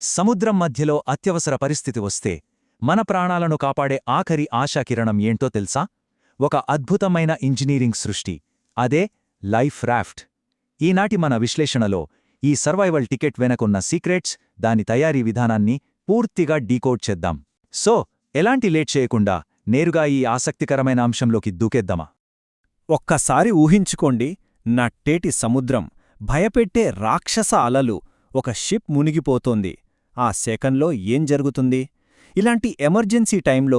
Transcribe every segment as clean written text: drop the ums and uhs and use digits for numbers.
సముద్రం మధ్యలో అత్యవసర పరిస్థితి వస్తే మన ప్రాణాలను కాపాడే ఆఖరి ఆశాకిరణం ఏంటో తెలుసా? ఒక అద్భుతమైన ఇంజనీరింగ్ సృష్టి. అదే లైఫ్ రాఫ్ట్. ఈనాటి మన విశ్లేషణలో ఈ సర్వైవల్ టికెట్ వెనకున్న సీక్రెట్స్, దాని తయారీ విధానాన్ని పూర్తిగా డీకోడ్ చేద్దాం. సో, ఎలాంటి లేట్ చేయకుండా నేరుగా ఈ ఆసక్తికరమైన అంశంలోకి దూకేద్దామా? ఒక్కసారి ఊహించుకోండి, నట్టేటి సముద్రం, భయపెట్టే రాక్షస అలలు, ఒక షిప్ మునిగిపోతోంది. ఆ సెకండ్లో ఏం జరుగుతుంది? ఇలాంటి ఎమర్జెన్సీ టైంలో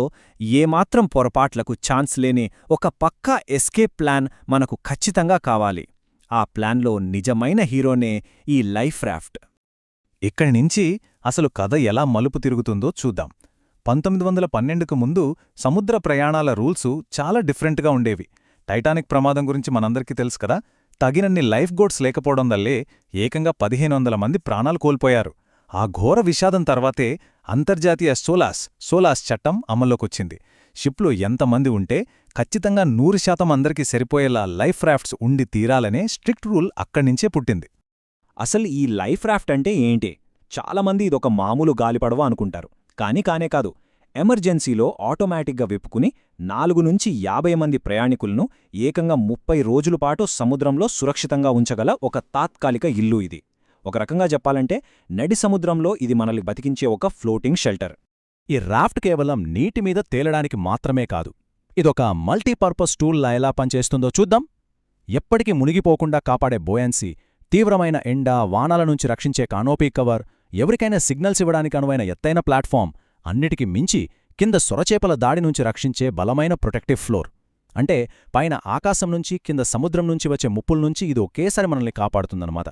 ఏమాత్రం పొరపాట్లకు ఛాన్స్ లేని ఒక పక్కా ఎస్కేప్ ప్లాన్ మనకు ఖచ్చితంగా కావాలి. ఆ ప్లాన్లో నిజమైన హీరోనే ఈ లైఫ్ రాఫ్ట్. ఇక్కడి నుంచి అసలు కథ ఎలా మలుపు తిరుగుతుందో చూద్దాం. 1912కు ముందు సముద్ర ప్రయాణాల రూల్సు చాలా డిఫరెంట్గా ఉండేవి. టైటానిక్ ప్రమాదం గురించి మనందరికీ తెలుసు కదా. తగినన్ని లైఫ్ గోడ్స్ లేకపోవడం వల్లే ఏకంగా 1500 మంది ప్రాణాలు కోల్పోయారు. ఆ ఘోర విషాదం తర్వాతే అంతర్జాతీయ సోలాస్ చట్టం అమల్లోకొచ్చింది. షిప్లో ఎంతమంది ఉంటే ఖచ్చితంగా 100% అందరికీ సరిపోయేలా లైఫ్ రాఫ్ట్స్ ఉండి తీరాలనే స్ట్రిక్ట్ రూల్ అక్కడ్నించే పుట్టింది. అసలు ఈ లైఫ్ రాఫ్ట్ అంటే ఏంటి? చాలామంది ఇదొక మామూలు గాలిపడవ అనుకుంటారు. కానే కాదు. ఎమర్జెన్సీలో ఆటోమేటిక్గా విప్పుకుని 4 నుంచి 50 మంది ప్రయాణికులను ఏకంగా 30 రోజులపాటు సముద్రంలో సురక్షితంగా ఉంచగల ఒక తాత్కాలిక ఇల్లు ఇది. ఒక రకంగా చెప్పాలంటే నడి సముద్రంలో ఇది మనల్ని బతికించే ఒక ఫ్లోటింగ్ షెల్టర్. ఈ రాఫ్ట్ కేవలం నీటిమీద తేలడానికి మాత్రమే కాదు, ఇదొక మల్టీపర్పస్ టూల్లా ఎలా పనిచేస్తుందో చూద్దాం. ఎప్పటికీ మునిగిపోకుండా కాపాడే బోయన్సీ, తీవ్రమైన ఎండ, వానాల నుంచి రక్షించే కానోపీ కవర్, ఎవరికైనా సిగ్నల్స్ ఇవ్వడానికి అనువైన ఎత్తైన ప్లాట్ఫామ్, అన్నిటికీ మించి కింద సొరచేపల దాడి నుంచి రక్షించే బలమైన ప్రొటెక్టివ్ ఫ్లోర్. అంటే పైన ఆకాశం నుంచి, కింద సముద్రం నుంచి వచ్చే ముప్పుల నుంచి ఇది ఒకేసారి మనల్ని కాపాడుతుందన్నమాట.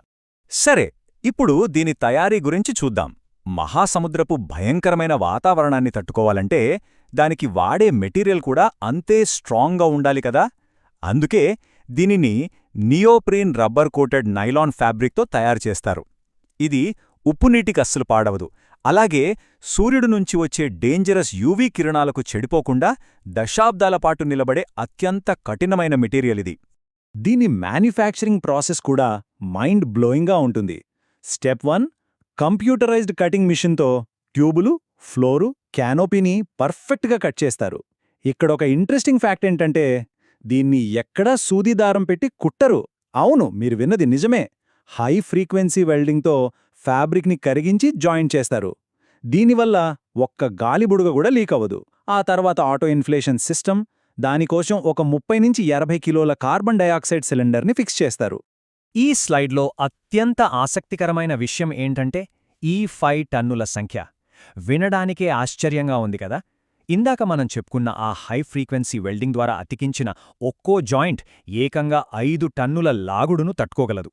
సరే, ఇప్పుడు దీని తయారీ గురించి చూద్దాం. మహాసముద్రపు భయంకరమైన వాతావరణాన్ని తట్టుకోవాలంటే దానికి వాడే మెటీరియల్ కూడా అంతే స్ట్రాంగ్గా ఉండాలి కదా. అందుకే దీనిని నియోప్రీన్ రబ్బర్ కోటెడ్ నైలాన్ ఫ్యాబ్రిక్తో తయారు చేస్తారు. ఇది ఉప్పునీటికి అస్సలు పాడవదు. అలాగే సూర్యుడు నుంచి వచ్చే డేంజరస్ యూవీ కిరణాలకు చెడిపోకుండా దశాబ్దాలపాటు నిలబడే అత్యంత కఠినమైన మెటీరియల్ ఇది. దీని మ్యానుఫ్యాక్చరింగ్ ప్రాసెస్ కూడా మైండ్ బ్లోయింగ్గా ఉంటుంది. స్టెప్ 1, కంప్యూటరైజ్డ్ కటింగ్ మిషన్తో ట్యూబులు, ఫ్లోరు, క్యానోపీని పర్ఫెక్ట్గా కట్ చేస్తారు. ఇక్కడొక ఇంట్రెస్టింగ్ ఫ్యాక్ట్ ఏంటంటే దీన్ని ఎక్కడా సూదిదారం పెట్టి కుట్టరు. అవును, మీరు విన్నది నిజమే. హై ఫ్రీక్వెన్సీ వెల్డింగ్తో ఫ్యాబ్రిక్ని కరిగించి జాయింట్ చేస్తారు. దీనివల్ల ఒక్క గాలిబుడుగ కూడా లీక్ అవ్వదు. ఆ తర్వాత ఆటో ఇన్ఫ్లేషన్ సిస్టమ్, దానికోసం ఒక 30 నుంచి 80 కిలోల కార్బన్ డయాక్సైడ్ సిలిండర్ని ఫిక్స్ చేస్తారు. ఈ స్లైడ్లో అత్యంత ఆసక్తికరమైన విషయం ఏంటంటే ఈ 5 టన్నుల సంఖ్య. వినడానికే ఆశ్చర్యంగా ఉంది కదా. ఇందాక మనం చెప్పుకున్న ఆ హై ఫ్రీక్వెన్సీ వెల్డింగ్ ద్వారా అతికించిన ఒక్కో జాయింట్ ఏకంగా 5 టన్నుల లాగుడును తట్టుకోగలదు.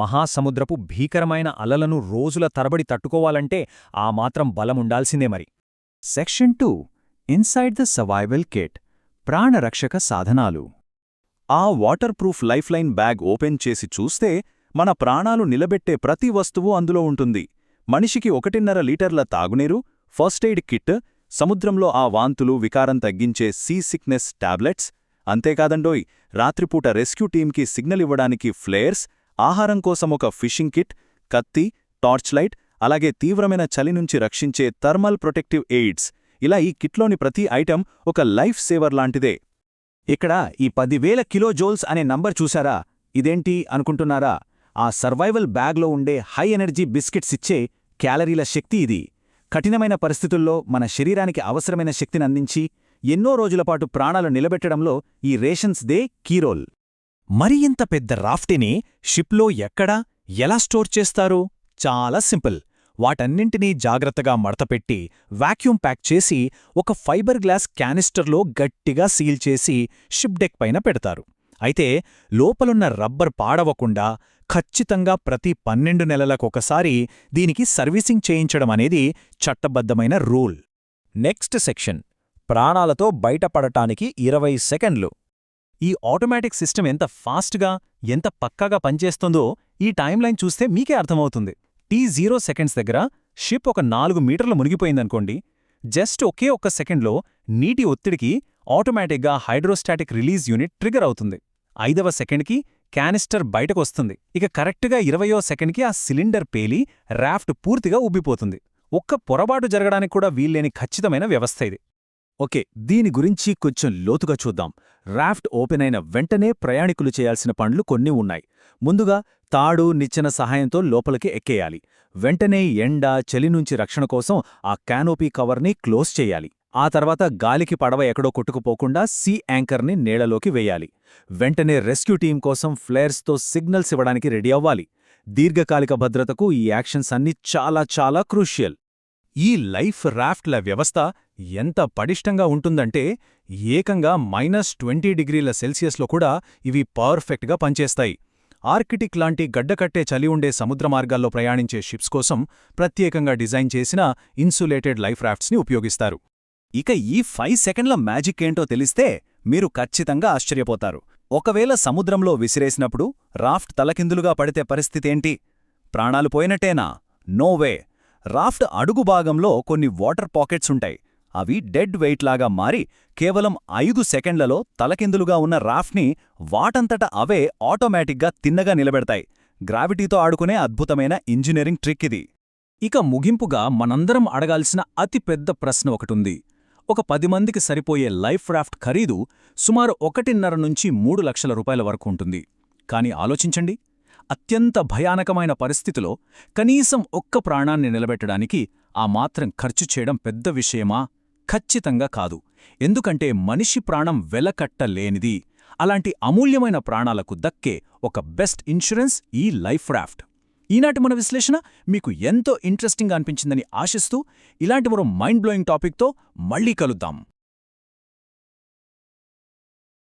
మహాసముద్రపు భీకరమైన అలలను రోజుల తరబడి తట్టుకోవాలంటే ఆ మాత్రం బలముండాల్సిందే మరి. Section 2, inside the survival kit, ప్రాణరక్షక సాధనాలు. ఆ waterproof lifeline bag open చేసి చూస్తే మన ప్రాణాలు నిలబెట్టే ప్రతి వస్తువు అందులో ఉంటుంది. మనిషికి 1.5 లీటర్ల తాగునీరు, ఫస్ట్ ఎయిడ్ కిట్, సముద్రంలో ఆ వాంతులు, వికారం తగ్గించే సీ సిక్నెస్ టాబ్లెట్స్. అంతేకాదండోయ్, రాత్రిపూట రెస్క్యూ టీంకి సిగ్నల్ ఇవ్వడానికి ఫ్లేయర్స్, ఆహారం కోసం ఒక ఫిషింగ్ కిట్, కత్తి, టార్చ్ లైట్, అలాగే తీవ్రమైన చలి నుంచి రక్షించే థర్మల్ ప్రొటెక్టివ్ ఎయిడ్స్. ఇలా ఈ కిట్లోని ప్రతి ఐటెం ఒక లైఫ్ సేవర్ లాంటిదే. ఇక్కడ ఈ 10,000 కిలోజోల్స్ అనే నంబర్ చూశారా? ఇదేంటి అనుకుంటున్నారా? ఆ సర్వైవల్ బ్యాగ్లో ఉండే హై ఎనర్జీ బిస్కెట్స్ ఇచ్చే క్యాలరీల శక్తి ఇది. కఠినమైన పరిస్థితుల్లో మన శరీరానికి అవసరమైన శక్తిని అందించి ఎన్నో రోజులపాటు ప్రాణాలు నిలబెట్టడంలో ఈ రేషన్స్ దే కీరోల్. మరి ఇంత పెద్ద రాఫ్టిని షిప్లో ఎక్కడ, ఎలా స్టోర్ చేస్తారు? చాలా సింపుల్. వాటన్నింటినీ జాగ్రత్తగా మడతపెట్టి వాక్యూమ్ ప్యాక్ చేసి ఒక ఫైబర్ గ్లాస్ క్యానిస్టర్లో గట్టిగా సీల్ చేసి షిప్ డెక్ పైన పెడతారు. అయితే లోపలున్న రబ్బర్ పాడవకుండా ఖచ్చితంగా ప్రతి 12 నెలలకొకసారి దీనికి సర్వీసింగ్ చేయించడమనేది చట్టబద్ధమైన రూల్. నెక్స్ట్ సెక్షన్, ప్రాణాలతో బయటపడటానికి 20 సెకండ్లు. ఈ ఆటోమేటిక్ సిస్టమ్ ఎంత ఫాస్ట్గా, ఎంత పక్కాగా పనిచేస్తుందో ఈ టైంలైన్ చూస్తే మీకే అర్థమవుతుంది. T0 సెకండ్స్ దగ్గర షిప్ ఒక 4 మీటర్లు మునిగిపోయిందనుకోండి. జస్ట్ ఒకే ఒక్క సెకండ్లో నీటి ఒత్తిడికి ఆటోమేటిక్గా హైడ్రోస్టాటిక్ రిలీజ్ యూనిట్ ట్రిగర్ అవుతుంది. 5వ సెకండ్కి క్యానిస్టర్ బయటకొస్తుంది. ఇక కరెక్ట్గా 20వ సెకండ్కి ఆ సిలిండర్ పేలి రాఫ్ట్ పూర్తిగా ఉబ్బిపోతుంది. ఒక్క పొరపాటు జరగడానికి కూడా వీల్లేని ఖచ్చితమైన వ్యవస్థ ఇది. ఓకే, దీని గురించి కొంచెం లోతుగా చూద్దాం. రాఫ్ట్ ఓపెన్ అయిన వెంటనే ప్రయాణికులు చేయాల్సిన పనులు కొన్ని ఉన్నాయి. ముందుగా తాడు, నిచ్చెన సహాయంతో లోపలికి ఎక్కేయాలి. వెంటనే ఎండ, చలి నుంచి రక్షణ కోసం ఆ కానోపీ కవర్ని క్లోజ్ చేయాలి. ఆ తర్వాత గాలికి పడవ ఎక్కడో కొట్టుకుపోకుండా సీ యాంకర్ని నీళ్లలోకి వేయాలి. వెంటనే రెస్క్యూ టీం కోసం ఫ్లేర్స్తో సిగ్నల్స్ ఇవ్వడానికి రెడీ అవ్వాలి. దీర్ఘకాలిక భద్రతకు ఈ యాక్షన్స్ అన్నీ చాలా చాలా క్రూషియల్. ఈ లైఫ్ రాఫ్ట్ల వ్యవస్థ ఎంత పటిష్టంగా ఉంటుందంటే ఏకంగా -20°C కూడా ఇవి పర్ఫెక్ట్గా పనిచేస్తాయి. ఆర్కిటిక్ లాంటి గడ్డకట్టే చలి ఉండే సముద్ర మార్గాల్లో ప్రయాణించే షిప్స్ కోసం ప్రత్యేకంగా డిజైన్ చేసిన ఇన్సులేటెడ్ లైఫ్ రాఫ్ట్స్ని ఉపయోగిస్తారు. ఇక ఈ 5 సెకండ్ల మ్యాజిక్ ఏంటో తెలిస్తే మీరు ఖచ్చితంగా ఆశ్చర్యపోతారు. ఒకవేళ సముద్రంలో విసిరేసినప్పుడు రాఫ్ట్ తలకిందులుగా పడితే పరిస్థితేంటి? ప్రాణాలు పోయినట్టేనా? నోవే! రాఫ్ట్ అడుగు భాగంలో కొన్ని వాటర్ పాకెట్స్ ఉంటాయి. అవి డెడ్ వెయిట్ లాగా మారి కేవలం 5 సెకండ్లలో తలకిందులుగా ఉన్న రాఫ్ట్ని వాటంతట అవే ఆటోమేటిక్గా తిన్నగా నిలబెడతాయి. గ్రావిటీతో ఆడుకునే అద్భుతమైన ఇంజనీరింగ్ ట్రిక్ ఇది. ఇక ముగింపుగా మనందరం అడగాల్సిన అతిపెద్ద ప్రశ్న ఒకటుంది. ఒక 10 మందికి సరిపోయే లైఫ్ రాఫ్ట్ ఖరీదు సుమారు 1.5 నుంచి 3 లక్షల రూపాయల వరకు ఉంటుంది. కాని ఆలోచించండి, అత్యంత భయానకమైన పరిస్థితిలో కనీసం ఒక్క ప్రాణాన్ని నిలబెట్టడానికి ఆ మాత్రం ఖర్చు చేయడం పెద్ద విషయమా? ఖచ్చితంగా కాదు. ఎందుకంటే మనిషి ప్రాణం వెలకట్టలేనిది. అలాంటి అమూల్యమైన ప్రాణాలకు దక్కే ఒక బెస్ట్ ఇన్సూరెన్స్ ఈ లైఫ్ రాఫ్ట్. ఈనాటి మన విశ్లేషణ మీకు ఎంతో ఇంట్రెస్టింగ్గా అనిపించిందని ఆశిస్తూ ఇలాంటి మరో మైండ్ బ్లోయింగ్ టాపిక్తో మళ్ళీ కలుద్దాం.